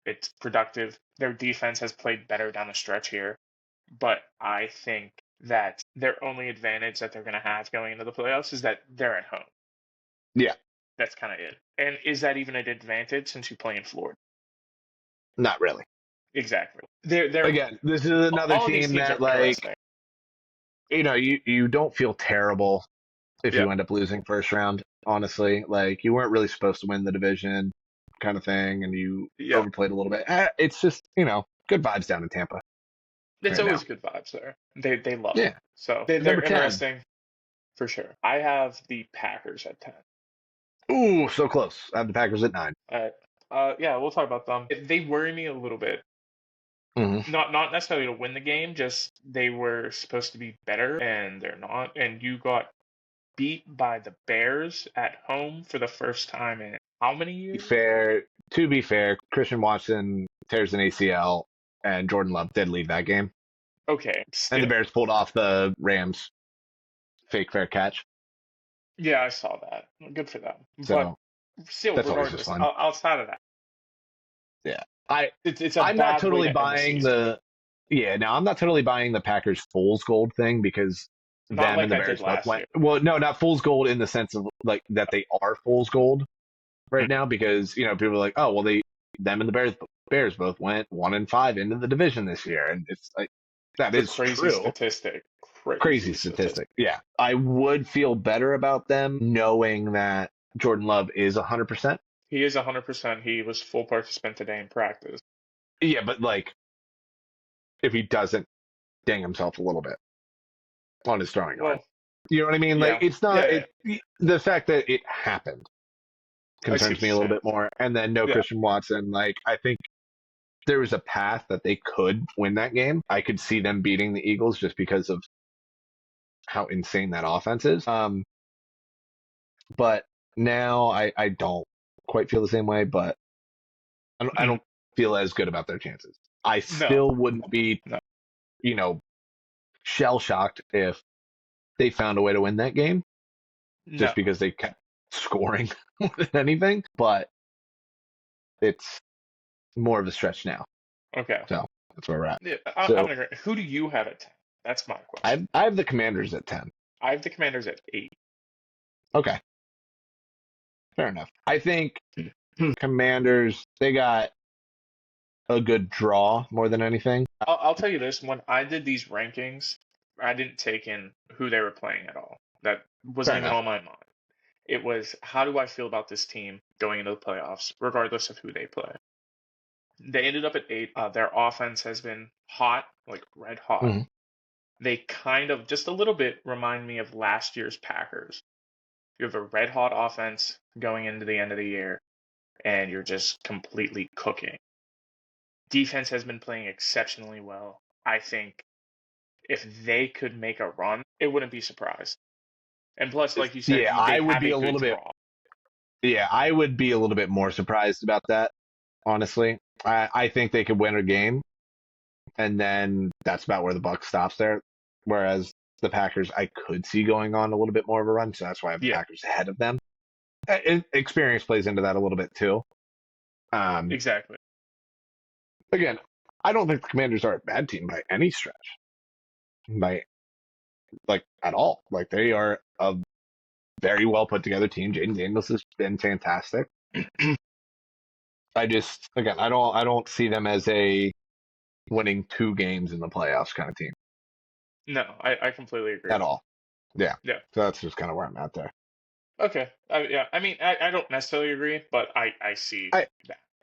It's productive. Their defense has played better down the stretch here. But I think that their only advantage that they're going to have going into the playoffs is that they're at home. Yeah. That's kind of it. And is that even an advantage since you play in Florida? Not really. Exactly. They're Again, this is another all of these team teams are that, like, interesting. you don't feel terrible if Yeah. you end up losing first round, honestly. Like, you weren't really supposed to win the division kind of thing, and you Yeah. overplayed a little bit. It's just, good vibes down in Tampa. It's right always now. good vibes there. They love Yeah. it. So Number they're 10. interesting for sure. I have the Packers at 10. Ooh, so close. I have the Packers at 9. Yeah, we'll talk about them. They worry me a little bit. Mm-hmm. Not necessarily to win the game, just they were supposed to be better and they're not. And you got beat by the Bears at home for the first time in how many years? To be fair, Christian Watson tears an ACL, and Jordan Love did leave that game. Okay. And the Still. Bears pulled off the Rams fake fair catch. Yeah, I saw that. Good for them. So But still, that's always regardless, just fun. outside of that, Yeah. it's a I'm not bad way totally to end the buying season. I'm not totally buying the Packers Fool's Gold thing because Not them like and the I did Bears both last went. year. Well, no, not Fool's Gold in the sense of like that they are Fool's Gold right now because people are like, oh well, them and the Bears both went 1-5 into the division this year, and it's like that It's a is crazy true. statistic. Crazy statistic. Yeah, I would feel better about them knowing that Jordan Love is 100%. He is 100%. He was full participant today in practice. Yeah, but like if he doesn't ding himself a little bit on his throwing arm. Well, You know what I mean? yeah. Like it's not Yeah. the fact that it happened I see concerns what me a you're little saying. bit more. And then no Yeah. Christian Watson. Like I think there was a path that they could win that game. I could see them beating the Eagles just because of how insane that offense is. But now I don't quite feel the same way, but I don't feel as good about their chances. I still wouldn't be, No. Shell shocked if they found a way to win that game just No. because they kept scoring more than anything. But it's more of a stretch now. Okay. So that's where we're at. Yeah, So- I'm gonna agree. Who do you have at 10? That's my question. I have the Commanders at 10. I have the Commanders at 8. Okay. Fair enough. I think Commanders, they got a good draw more than anything. I'll tell you this: when I did these rankings, I didn't take in who they were playing at all. That wasn't Fair even enough. on my mind. It was how do I feel about this team going into the playoffs, regardless of who they play. They ended up at 8. Their offense has been hot, like red hot. Mhm. They kind of just a little bit remind me of last year's Packers. You have a red hot offense going into the end of the year, and you're just completely cooking. Defense has been playing exceptionally well. I think if they could make a run, it wouldn't be surprised. And plus, like you said, Yeah, they I would have be a a good little bit. draw. Yeah, I would be a little bit more surprised about that, honestly. I think they could win a game, and then that's about where the buck stops there. Whereas the Packers, I could see going on a little bit more of a run, so that's why I have the Yeah. Packers ahead of them. Experience plays into that a little bit too. Exactly. Again, I don't think the Commanders are a bad team by any stretch, at all. Like they are a very well put together team. Jaden Daniels has been fantastic. I don't see them as a winning 2 games in the playoffs kind of team No, I completely agree. at all. Yeah. Yeah. So that's just kind of where I'm at there. Okay. Yeah. I mean, I don't necessarily agree, but I see that.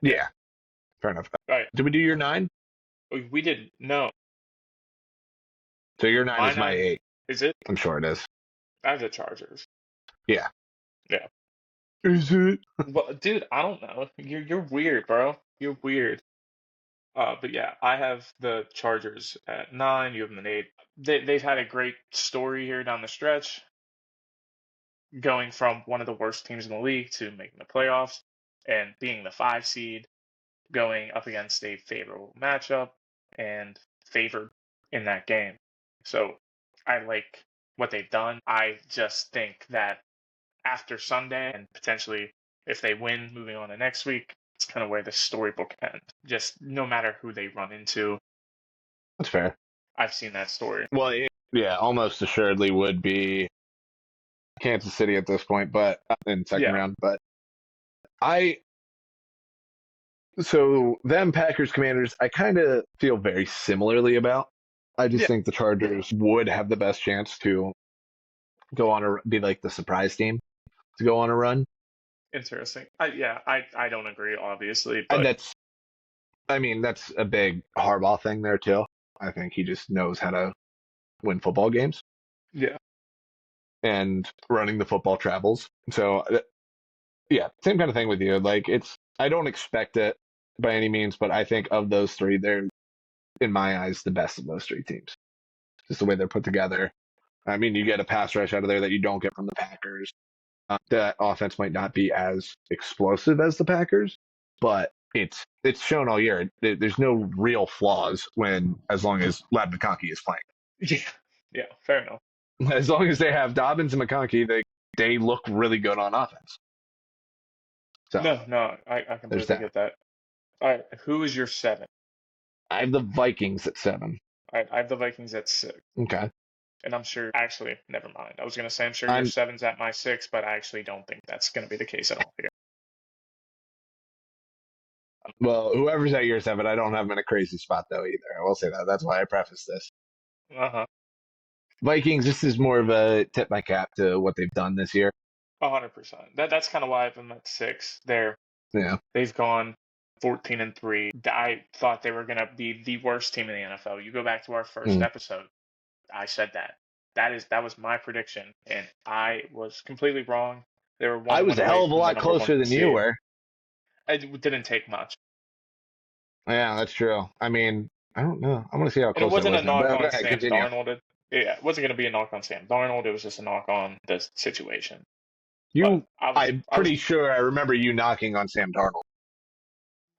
Yeah. Fair enough. All right. Did we do your 9? We did no. So your 9 My is my 9. 8. Is it? I'm sure it is. I have the Chargers. Yeah. Yeah. Is it? Well, dude, I don't know. You're weird, bro. You're weird. But yeah, I have the Chargers at 9. You have them at 8. They've had a great story here down the stretch, going from one of the worst teams in the league to making the playoffs and being the 5 seed, going up against a favorable matchup and favored in that game. So I like what they've done. I just think that after Sunday and potentially if they win moving on to next week, it's kind of where the storybook ends. Just no matter who they run into, That's fair. I've seen that story. Well, yeah, almost assuredly would be Kansas City at this point, but in second Yeah, round. But I so them Packers Commanders, I kind of feel very similarly about. I just yeah, think the Chargers would have the best chance to go on a be like the surprise team to go on a run, interesting. I don't agree, obviously, and but I mean that's a big Harbaugh thing there too. I think he just knows how to win football games yeah, and running the football travels. So yeah, same kind of thing with you. Like I don't expect it by any means, but I think of those three, they're in my eyes the best of those three teams. Just the way they're put together. I mean, you get a pass rush out of there that you don't get from the Packers. That offense might not be as explosive as the Packers, but it's shown all year. There's no real flaws as long as Lad McConkey is playing. yeah, yeah. Fair enough. As long as they have Dobbins and McConkey, they look really good on offense. So No, I there's completely that. get that. All right, who is your seven? I have the Vikings at 7. All right, I have the Vikings at 6. Okay. And I'm sure, actually, never mind. I was going to say, I'm sure your I'm seven's at my 6, but I actually don't think that's going to be the case at all here. Well, whoever's at year 7, I don't have them in a crazy spot though either. I will say that. That's why I preface this. Uh-huh. Vikings, this is more of a tip my cap to what they've done this year. 100%. That's kind of why I have them at 6. Yeah. They've gone 14-3. I thought they were going to be the worst team in the NFL. You go back to our first episode, I said that. That was my prediction, and I was completely wrong. They were I one was win a hell away of a from the lot number one closer than you seed. were. It didn't take much. Yeah, that's true. I mean, I don't know. I want to see how And it close it wasn't a was now. knock But on okay, Sam continue. Darnold. Yeah, it wasn't going to be a knock on Sam Darnold. It was just a knock on the situation. But I'm pretty sure I remember you knocking on Sam Darnold.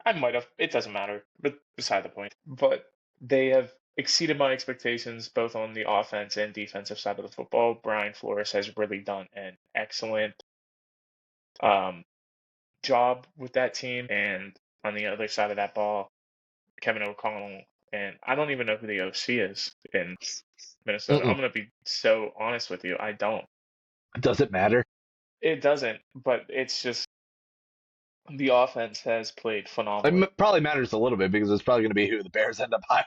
I might have. It doesn't matter. But beside the point. But they have exceeded my expectations both on the offense and defensive side of the football. Brian Flores has really done an excellent job with that team. And on the other side of that ball, Kevin O'Connell, and I don't even know who the OC is in Minnesota. I'm going to be so honest with you. I don't. Does it matter? It doesn't, but it's just the offense has played phenomenally. It probably matters a little bit because it's probably going to be who the Bears end up hiring.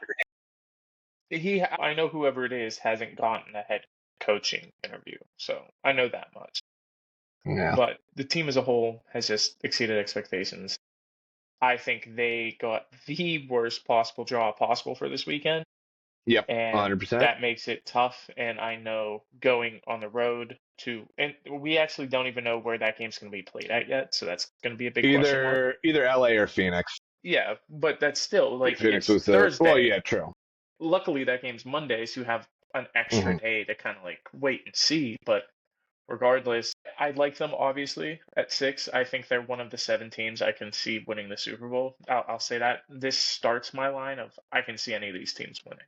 I know whoever it is hasn't gotten a head coaching interview, so I know that much. Yeah. But the team as a whole has just exceeded expectations. I think they got the worst possible draw possible for this weekend. Yep. And 100%. that makes it tough. And I know going on the road and we actually don't even know where that game's going to be played at yet. So that's going to be a big question mark. Either LA or Phoenix. Yeah, but that's still like Phoenix it's was Thursday. Well, yeah, true. Luckily, that game's Monday, so you have an extra day to kind of like wait and see. But regardless, I like them obviously at 6. I think they're one of the 7 teams I can see winning the Super Bowl. I'll say that. This starts my line of I can see any of these teams winning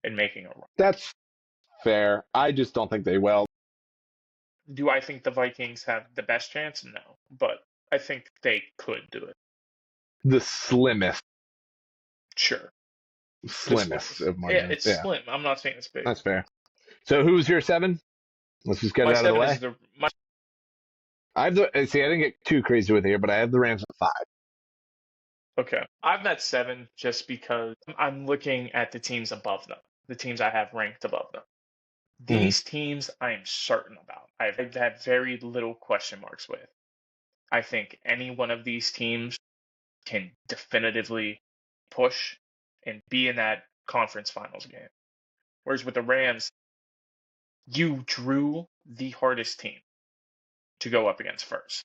and making a run. That's fair. I just don't think they will. Do I think the Vikings have the best chance? No, but I think they could do it. The slimmest. Sure. Slimmest of margins. Yeah, it's slim. I'm not saying it's big. That's fair. So who's your 7? Let's just get it out of the way. I didn't get too crazy with it here, but I have the Rams at 5. Okay. I've met 7 just because I'm looking at the teams above them, the teams I have ranked above them. These teams I am certain about. I've had very little question marks with. I think any one of these teams can definitively push and be in that conference finals game. Whereas with the Rams, you drew the hardest team to go up against first.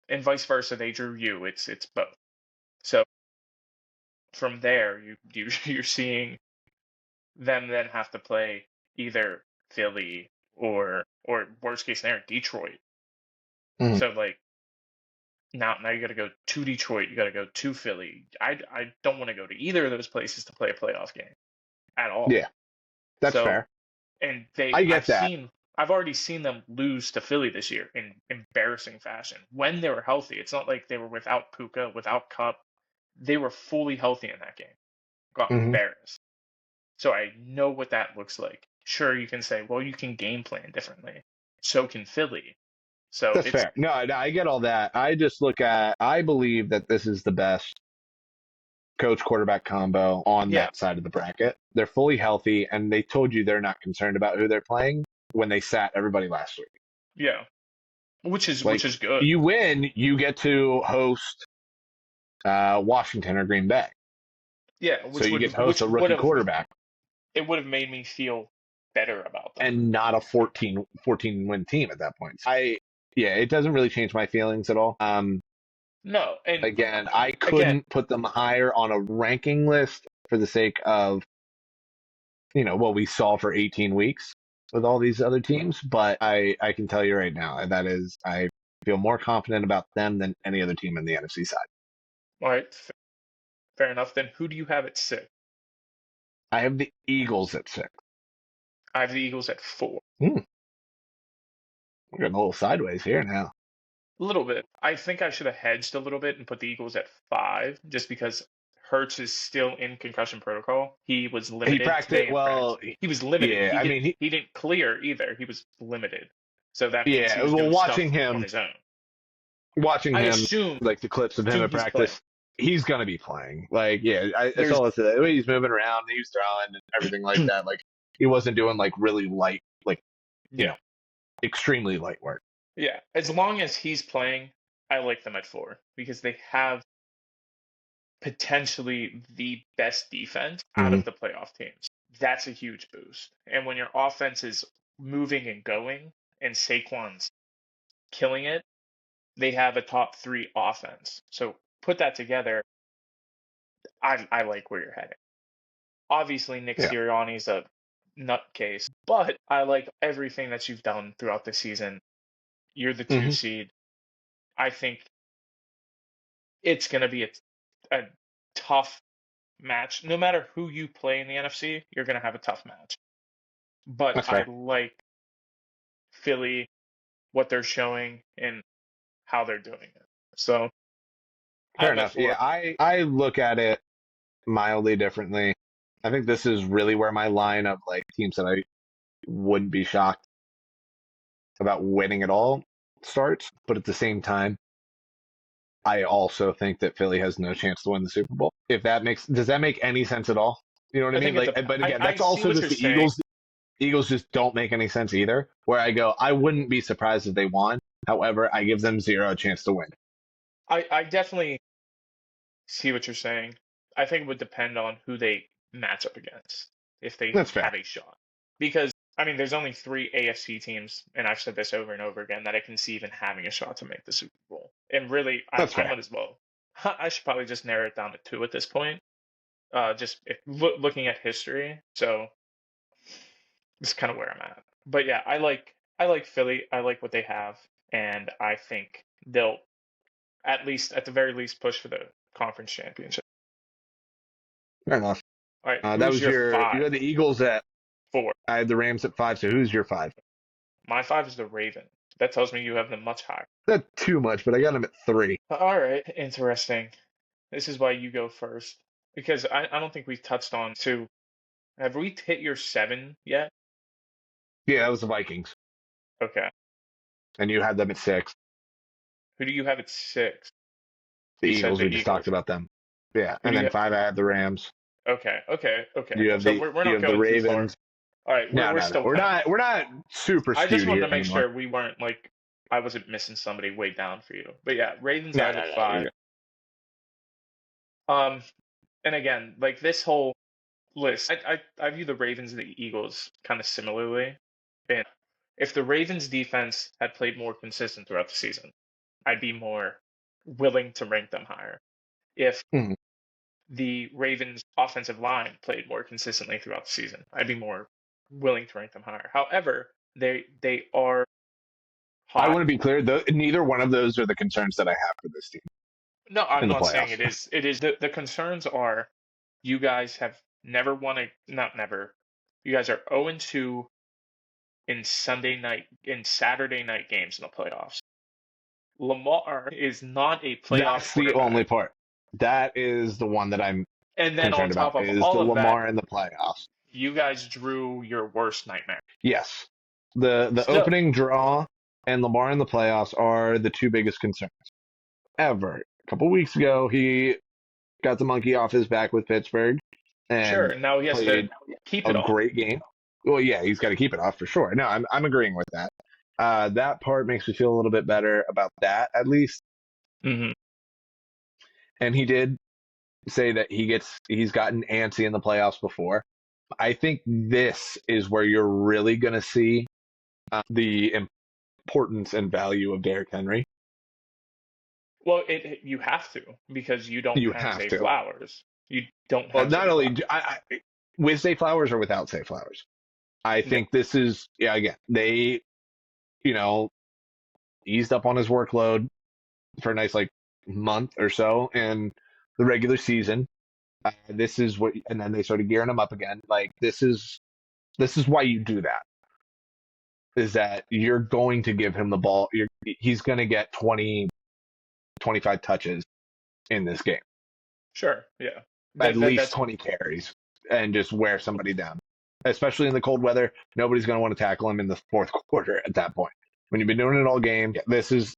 And vice versa, they drew you. It's both. So from there, you're seeing them then have to play either Philly or worst case scenario, Detroit. So like now you got to go to Detroit, you got to go to Philly. I don't want to go to either of those places to play a playoff game at all. Yeah, that's fair. And I've already seen them lose to Philly this year in embarrassing fashion when they were healthy. It's not like they were without Puka, without Kupp. They were fully healthy in that game. Got embarrassed. So I know what that looks like. Sure, you can say, well, you can game plan differently. So can Philly. So That's it's fair. No, I get all that. I believe that this is the best coach quarterback combo on yeah, that side of the bracket. They're fully healthy, and they told you they're not concerned about who they're playing when they sat everybody last week. yeah, which is Like, good. you win, you get to host Washington or Green Bay. Yeah, So you get to host a rookie quarterback it would have made me feel better about them. and not a 14 win team at that point. Yeah, it doesn't really change my feelings at all. No, and Again, I couldn't put them higher on a ranking list for the sake of, what we saw for 18 weeks with all these other teams. But I can tell you right now, I feel more confident about them than any other team in the NFC side. all right, fair enough. Then who do you have at 6? I have the Eagles at 6. I have the Eagles at 4. We're getting a little sideways here now. A little bit. I think I should have hedged a little bit and put the Eagles at 5, just because Hurts is still in concussion protocol. He was limited. He practiced well. He was limited. Yeah, he didn't clear either. He was limited. So that means Yeah, he was well, doing watching stuff him- on his own. Watching I him, assume like the clips of him Dude, at he's practice, he's gonna be playing. Like, yeah, I There's- saw the way he's moving around, he was throwing and everything like that. Like, he wasn't doing like really light, like, Yeah. extremely light work. Yeah, as long as he's playing, I like them at 4 because they have potentially the best defense out of the playoff teams. That's a huge boost. And when your offense is moving and going and Saquon's killing it, they have a top 3 offense. So put that together, I like where you're heading. Obviously, Nick Yeah. Sirianni's a nutcase, but I like everything that you've done throughout the season. You're the 2 seed. I think it's going to be a tough match. No matter who you play in the NFC, you're going to have a tough match. But That's I fair. like Philly, what they're showing, and how they're doing it. So, Fair I'm at enough. 4. Yeah, I look at it mildly differently. I think this is really where my line of like teams that I wouldn't be shocked about winning at all starts. But at the same time, I also think that Philly has no chance to win the Super Bowl. Does that make any sense at all? You know what I mean? think Like, it's but again, I that's see also what just the you're saying. Eagles. Eagles just don't make any sense either. Where I go, I wouldn't be surprised if they won. However, I give them zero chance to win. I definitely see what you're saying. I think it would depend on who they match up against if they That's fair. have a shot. Because, I mean, there's only 3 AFC teams, and I've said this over and over again, that I can see even having a shot to make the Super Bowl. And really, I That's fair. might as well. I should probably just narrow it down to 2 at this point. Just looking at history. So, this is kind of where I'm at. But yeah, I like Philly. I like what they have. And I think they'll, at the very least, push for the conference championship. Fair enough. All right, That was your 5? You had the Eagles at 4. I had the Rams at 5. So who's your 5? My 5 is the Ravens. That tells me you have them much higher. Not too much, but I got them at 3. All right, interesting. This is why you go first. Because I don't think we've touched on 2. Have we hit your 7 yet? Yeah, that was the Vikings, Okay. and you had them at 6. Who do you have at 6? The You said Eagles. the We just Eagles. talked about them. Yeah, Who and do you then have- 5 I had the Rams. Okay. You have So the we're not you have going the Ravens. too far. All right, we're still. We're not super. I just skewed wanted here to make anymore. sure we weren't like I wasn't missing somebody way down for you. But yeah, Ravens No, out no, at no, 5. you're And again, like this whole list, I view the Ravens and the Eagles kind of similarly. And if the Ravens defense had played more consistent throughout the season, I'd be more willing to rank them higher. If Mhm. the Ravens offensive line played more consistently throughout the season, I'd be more willing to rank them higher. However, they are hot. I want to be clear, though. Neither one of those are the concerns that I have for this team. No, I'm in the not saying playoffs. it is. It is the concerns are you guys have never won a not never. You guys are 0-2 in Saturday night games in the playoffs. Lamar is not a playoff That's the quarterback. only part. That is the one that I'm And then on concerned top about of is all the of Lamar that, in the playoffs. you guys drew your worst nightmare. Yes. The Still, opening draw and Lamar in the playoffs are the two biggest concerns ever. A couple weeks ago, he got the monkey off his back with Pittsburgh and sure. Now he has to played keep a it off. great game. Well, yeah, he's got to keep it off for sure. No, I'm agreeing with that. That part makes me feel a little bit better about that, at least. Hmm. And he did say that he's gotten antsy in the playoffs before. I think this is where you're really going to see the importance and value of Derrick Henry. Well, you have to because you don't You have have Zay to. Flowers. You don't Well, have not Zay only Flowers. with Zay Flowers or without Zay Flowers. I think this is, yeah, again, they, eased up on his workload for a nice, month or so in the regular season. This is what, and then they started gearing him up again. This is why you do that. Is that you're going to give him the ball. He's going to get 20, 25 touches in this game, Sure, yeah. at least That's 20 carries, and just wear somebody down. Especially in the cold weather, nobody's going to want to tackle him in the fourth quarter at that point. When you've been doing it all game, this is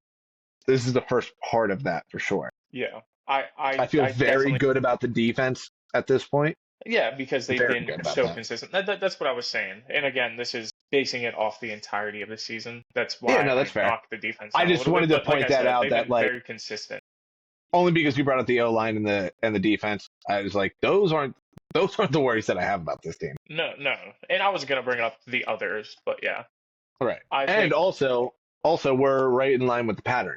the first part of that for sure. yeah. I feel very definitely, good about the defense at this point. yeah, because they've Very been good about so that. consistent. That's what I was saying. And again, this is basing it off the entirety of the season. That's why Yeah, no, that's I fair. knocked the defense I down a just little wanted bit, to but like point I that said, out they've that been very consistent. only because you brought up the O line and the defense, I was like, those aren't the worries that I have about this team. No, no. And I was gonna bring up the others, but yeah. All right. I And think also we're right in line with the pattern.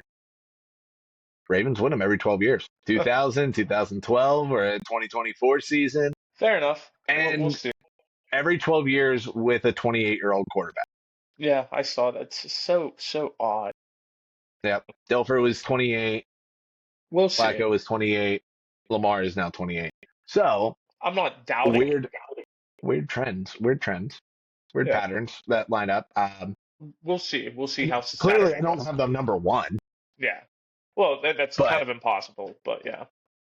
Ravens win them every 12 years. 2000, 2012, or a 2024 season. fair enough. And We'll see. every 12 years with a 28-year-old quarterback. Yeah, I saw that. It's so odd. Yep. Dilfer was 28. We'll see. Flacco was 28. Lamar is now 28. So I'm not doubting. weird trends, weird Yeah. patterns that line up. We'll see. We'll see how Clearly, Saturday I don't goes. have them number one. Yeah. Well, that's But- kind of impossible, but yeah.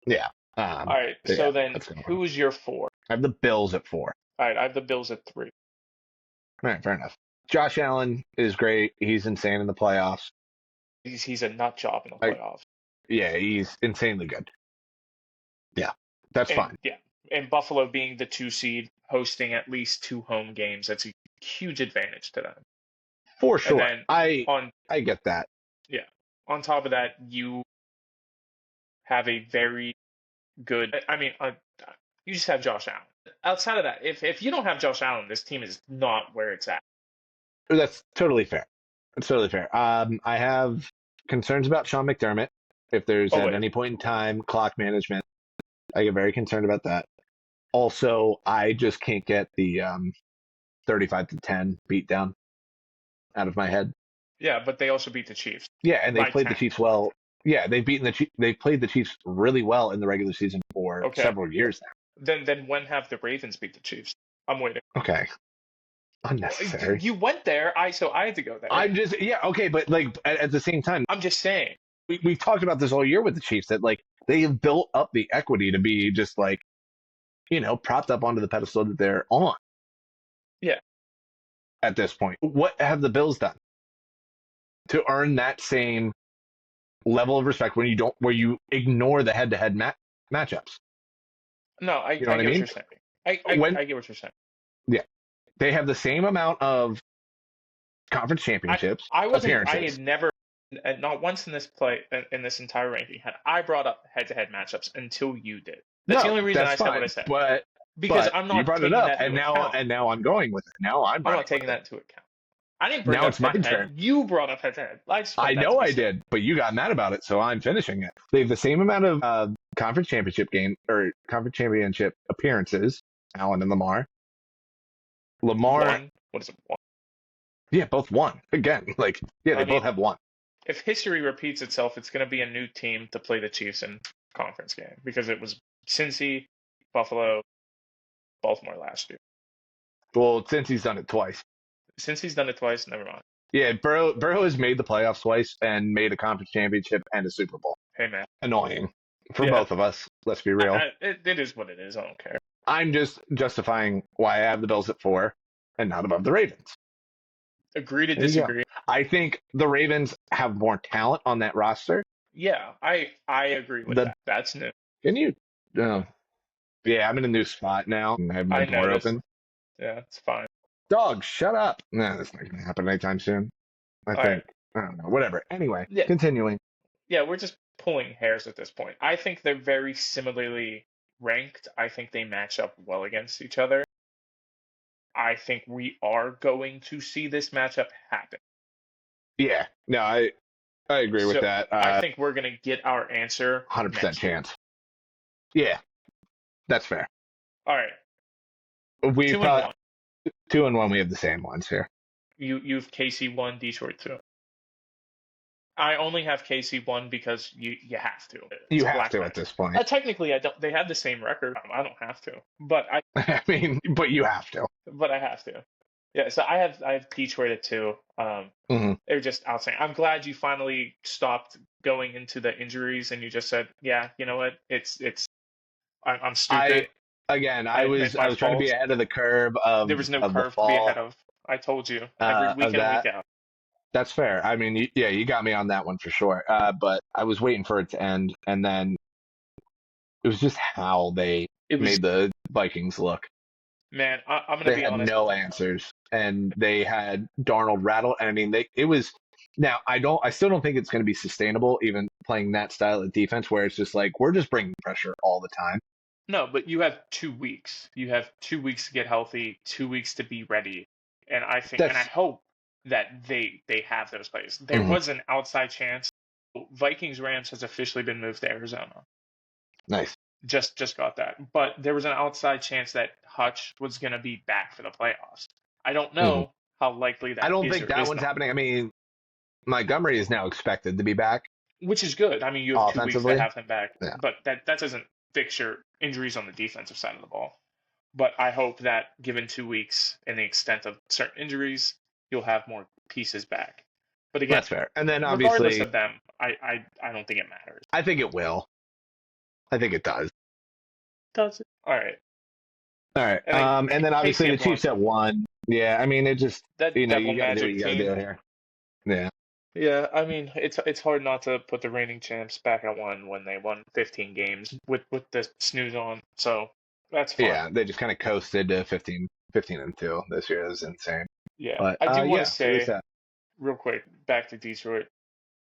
Yeah. All right. yeah, So then, that's gonna work. who is your 4? I have the Bills at 4. All right, I have the Bills at 3. All right, fair enough. Josh Allen is great. He's insane in the playoffs. He's a nut job in the I- playoffs. Yeah, he's insanely good. Yeah, that's And, fine. Yeah, and Buffalo being the 2 seed, hosting at least 2 home games, that's a huge advantage to them. For sure. then I On get that. on top of that, you have a very good. I mean, you just have Josh Allen. Outside of that, if you don't have Josh Allen, this team is not where it's at. That's totally fair. That's totally fair. I have concerns about Sean McDermott. If there's at Always. any point in time clock management, I get very concerned about that. Also, I just can't get the 35-10 beatdown out of my head. Yeah, but they also beat the Chiefs. Yeah, and they By played the 10. Chiefs well. Yeah, they've beaten they played the Chiefs really well in the regular season for Okay. several years Then when have the Ravens beat the Chiefs? I'm waiting. now. Okay. Unnecessary. You went there, so I had to go there. Okay, but at the same time, I'm just saying. we've talked about this all year with the Chiefs that they have built up the equity to be just propped up onto the pedestal that they're on. Yeah. At this point, what have the Bills done to earn that same level of respect where you ignore the head-to-head matchups? No, I You know what I get what mean? you're saying. I get what you're saying. They have the same amount of conference championships. I appearances. had never, not once in this entire ranking, had I brought up head-to-head matchups until you did. That's the only reason I said what I said. Because I'm not you brought it taking up, that into account. and now I'm going with it. Now I'm not taking that into account. I didn't bring Now up it's my head-to-head. turn. You brought up head-to-head. I know I did, but you got mad about it, so I'm finishing it. They have the same amount of conference championship appearances, Allen and Lamar. One. What is it? One. Yeah, both won. Again, they both have one. If history repeats itself, it's going to be a new team to play the Chiefs in conference game because it was Cincy, Buffalo, Baltimore last year. Well, since he's done it twice. Since he's done it twice, never mind. Yeah, Burrow has made the playoffs twice and made a conference championship and a Super Bowl. Hey, man. Annoying for Yeah. both of us. Let's be real. It is what it is. I don't care. I'm just justifying why I have the Bills at 4 and not above the Ravens. Agree to There you go. disagree. I think the Ravens have more talent on that roster. Yeah, I agree with The that. That's new. Can you? Yeah, I'm in a new spot now. I have my I door noticed. open. Yeah, it's fine. Dog, shut up. Nah, that's not gonna happen anytime soon. I All think. right. I don't know. Whatever. Anyway, Yeah, continuing. yeah, we're just pulling hairs at this point. I think they're very similarly ranked. I think they match up well against each other. I think we are going to see this matchup happen. Yeah. No, I agree with So that. I think we're going to get our answer 100% next week. chance. Yeah, that's fair. All right, We 2 and probably 1. 2-1. We have the same ones here. You've KC 1, Detroit 2. I only have KC 1 because you have to. It's You have Black to Magic. at this point. Technically, I don't. They have the same record. I don't have to, but I mean, but you have to. I have to. Yeah, so I have Detroit at 2. Mhm. They're just outstanding. I'm glad you finally stopped going into the injuries and you just said, yeah, you know what? I'm stupid. I was admit my trying to be fault. ahead of the curve of There was no the curve to be ahead fall. of. I told you every week Of in and that. week out. That's fair. I mean, yeah, you got me on that one for sure. But I was waiting for it to end, and then it was just how they It was, made the Vikings look. man. I'm gonna They be had honest. no answers, and they had Darnold rattled. And I mean, it was. Now, I still don't think it's going to be sustainable, even playing that style of defense, where it's just like we're just bringing pressure all the time. No, but you have 2 weeks. You have 2 weeks to get healthy, 2 weeks to be ready, and I think, and I hope that they have those plays. There Mhm. was an outside chance. Vikings Rams has officially been moved to Arizona. Nice. Just got that, but there was an outside chance that Hutch was going to be back for the playoffs. I don't know how likely that is. I don't think or that is one's not. happening. I mean, Montgomery is now expected to be back. Which is good. I mean, you have 2 weeks to Offensively? have him back, Yeah. but that doesn't fix your injuries on the defensive side of the ball. But I hope that given 2 weeks and the extent of certain injuries, you'll have more pieces back. But again, That's fair. And then regardless obviously, of them, I don't think it matters. I think it will. I think it does. Does it? All right. All right. And then obviously the Chiefs at 1. Yeah, I mean, it just, That you Devil gotta do what Magic you gotta team. do here. Yeah. Yeah, I mean, it's hard not to put the reigning champs back at 1 when they won 15 games with the snooze on. So that's fine. Yeah, they just kind of coasted to 15-2 this year. It was insane. Yeah, But I do want yeah, to so say there's that. real quick back to Detroit.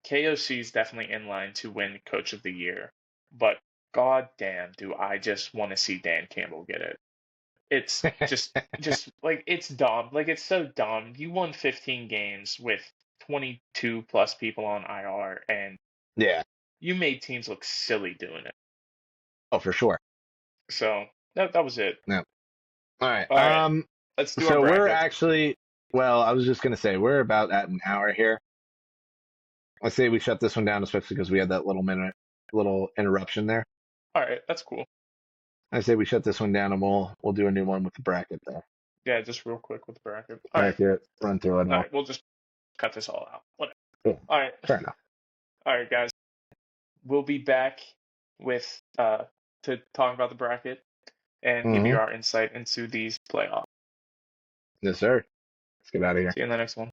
KOC is definitely in line to win Coach of the Year, but god damn, do I just want to see Dan Campbell get it. It's just like it's dumb. Like it's so dumb. You won 15 games with 22 plus people on IR, and Yeah. you made teams look silly doing it. Oh, for sure. So that was it. Yeah. All right. All right. Let's do So our we're bracket. actually, well, I was just gonna say we're about at an hour here. I say we shut this one down, especially because we had that little interruption there. All right, that's cool. I say we shut this one down and we'll do a new one with the bracket there. Yeah, just real quick with the bracket. All right. Bracket, run through it. All right, we'll just cut this all out. Whatever. Cool. All right. Fair enough. All right, guys. We'll be back with to talk about the bracket and give you our insight into these playoffs. Yes, sir. Let's get out of here. See you in the next one.